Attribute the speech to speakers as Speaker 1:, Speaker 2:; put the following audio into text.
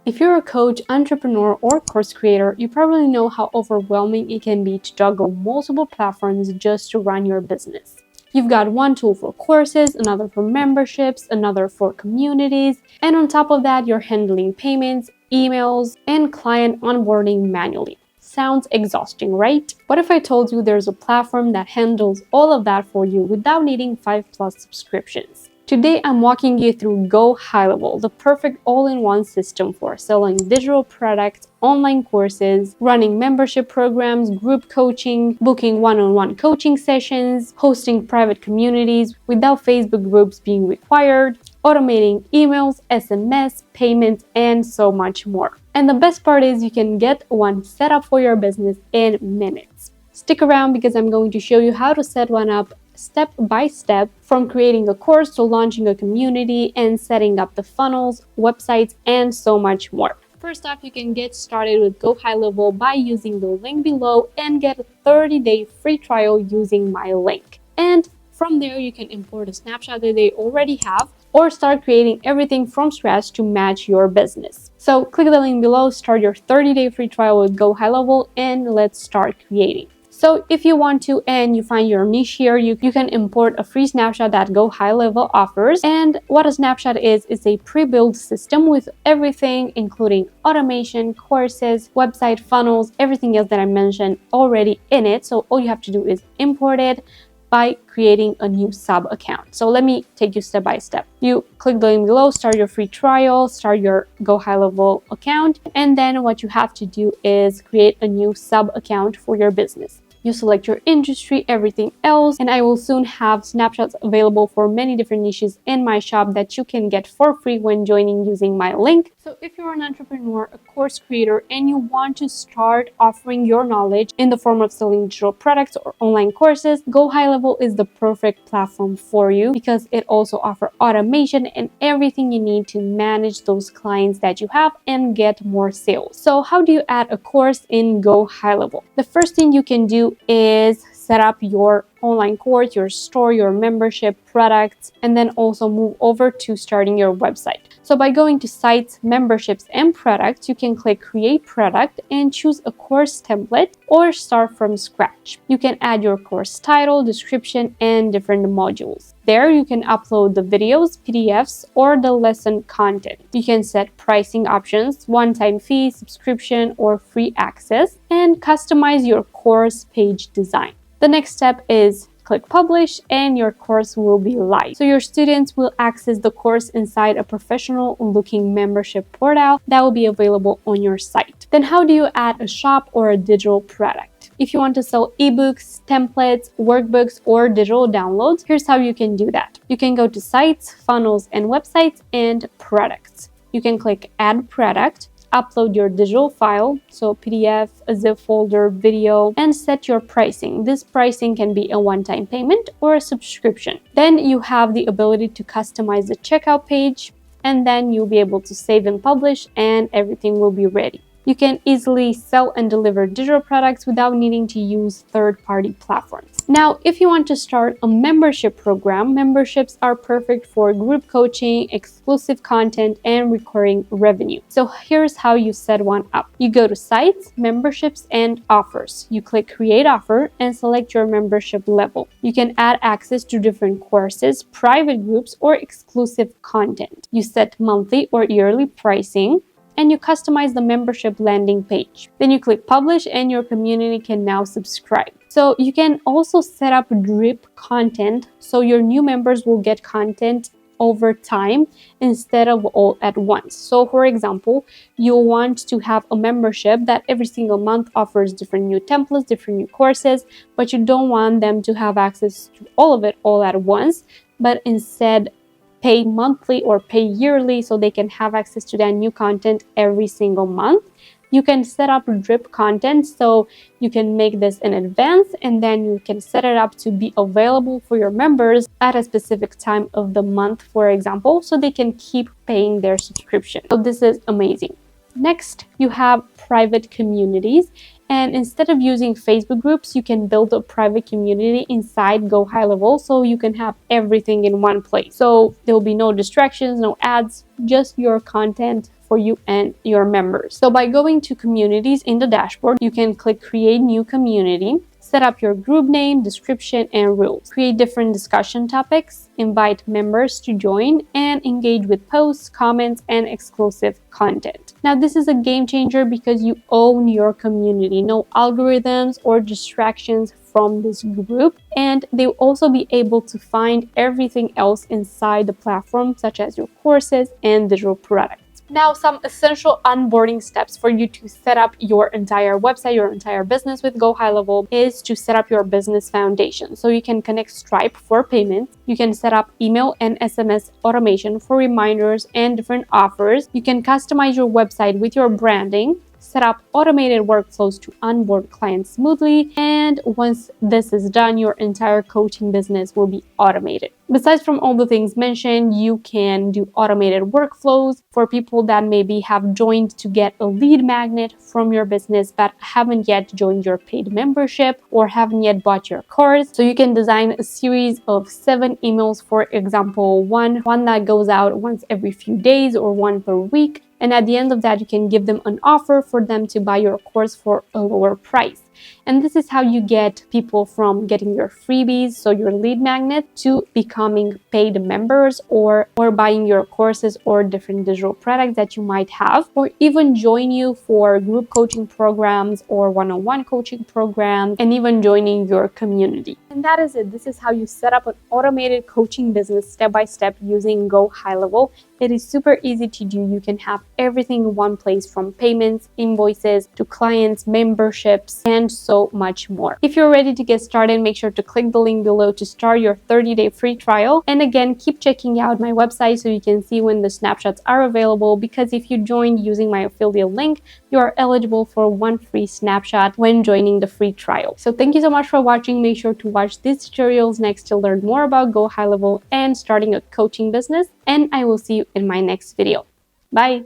Speaker 1: If you're a coach, entrepreneur, or course creator, you probably know how overwhelming it can be to juggle multiple platforms just to run your business. You've got one tool for courses, another for memberships, another for communities, and on top of that, you're handling payments, emails, and client onboarding manually. Sounds exhausting, right? What if I told you there's a platform that handles all of that for you without needing 5+ subscriptions? Today, I'm walking you through GoHighLevel, the perfect all-in-one system for selling digital products, online courses, running membership programs, group coaching, booking one-on-one coaching sessions, hosting private communities without Facebook groups being required, automating emails, SMS, payments, and so much more. And the best part is you can get one set up for your business in minutes. Stick around because I'm going to show you how to set one up step by step, from creating a course to launching a community and setting up the funnels, websites, and so much more. First off, you can get started with GoHighLevel by using the link below and get a 30-day free trial using my link. And from there, you can import a snapshot that they already have or start creating everything from scratch to match your business. So click the link below, start your 30-day free trial with GoHighLevel, and let's start creating. So if you want to and you find your niche here, you can import a free snapshot that GoHighLevel offers. And what a snapshot is a pre-built system with everything, including automation, courses, website, funnels, everything else that I mentioned already in it. So all you have to do is import it by creating a new sub account. So let me take you step by step. You click the link below, start your free trial, start your GoHighLevel account, and then what you have to do is create a new sub account for your business. You select your industry, everything else, and I will soon have snapshots available for many different niches in my shop that you can get for free when joining using my link. So if you're an entrepreneur, a course creator, and you want to start offering your knowledge in the form of selling digital products or online courses, GoHighLevel is the perfect platform for you because it also offers automation and everything you need to manage those clients that you have and get more sales. So how do you add a course in GoHighLevel? The first thing you can do is set up your online course, your store, your membership products, and then also move over to starting your website. So by going to sites, memberships, and products, you can click create product and choose a course template or start from scratch. You can add your course title, description, and different modules. There you can upload the videos, PDFs, or the lesson content. You can set pricing options, one-time fee, subscription, or free access, and customize your course page design. The next step is click publish and your course will be live. So your students will access the course inside a professional looking membership portal that will be available on your site. Then how do you add a shop or a digital product? If you want to sell ebooks, templates, workbooks, or digital downloads, here's how you can do that. You can go to sites, funnels, and websites and products. You can click add product, upload your digital file, so PDF, a zip folder, video, and set your pricing. This pricing can be a one-time payment or a subscription. Then you have the ability to customize the checkout page, and then you'll be able to save and publish, and everything will be ready. You can easily sell and deliver digital products without needing to use third-party platforms. Now, if you want to start a membership program, memberships are perfect for group coaching, exclusive content, and recurring revenue. So here's how you set one up. You go to sites, memberships, and offers. You click create offer and select your membership level. You can add access to different courses, private groups, or exclusive content. You set monthly or yearly pricing, and you customize the membership landing page. Then you click publish and your community can now subscribe. So you can also set up drip content so your new members will get content over time instead of all at once. So for example, you want to have a membership that every single month offers different new templates, different new courses, but you don't want them to have access to all of it all at once, but instead pay monthly or pay yearly so they can have access to that new content every single month. You can set up drip content so you can make this in advance and then you can set it up to be available for your members at a specific time of the month, for example, so they can keep paying their subscription. So this is amazing. Next, you have private communities. And instead of using Facebook groups, you can build a private community inside GoHighLevel so you can have everything in one place. So there will be no distractions, no ads, just your content for you and your members. So by going to communities in the dashboard, you can click create new community, set up your group name, description, and rules. Create different discussion topics, invite members to join, and engage with posts, comments, and exclusive content. Now, this is a game changer because you own your community. No algorithms or distractions from this group, and they'll also be able to find everything else inside the platform, such as your courses and digital products. Now, some essential onboarding steps for you to set up your entire website, your entire business with GoHighLevel is to set up your business foundation. So you can connect Stripe for payments. You can set up email and SMS automation for reminders and different offers. You can customize your website with your branding, set up automated workflows to onboard clients smoothly, and once this is done, your entire coaching business will be automated. Besides from all the things mentioned, you can do automated workflows for people that maybe have joined to get a lead magnet from your business but haven't yet joined your paid membership or haven't yet bought your course. So you can design a series of 7 emails, for example, one that goes out once every few days or one per week. And at the end of that, you can give them an offer for them to buy your course for a lower price. And this is how you get people from getting your freebies, so your lead magnet, to becoming paid members or buying your courses or different digital products that you might have, or even join you for group coaching programs or one-on-one coaching programs, and even joining your community. And that is it. This is how you set up an automated coaching business step by step using GoHighLevel. It is super easy to do. You can have everything in one place, from payments, invoices, to clients, memberships, and so much more. If you're ready to get started, make sure to click the link below to start your 30-day free trial. And again, keep checking out my website so you can see when the snapshots are available, because if you joined using my affiliate link, you are eligible for 1 free snapshot when joining the free trial. So thank you so much for watching. Make sure to watch these tutorials next to learn more about GoHighLevel and starting a coaching business. And I will see you in my next video. Bye!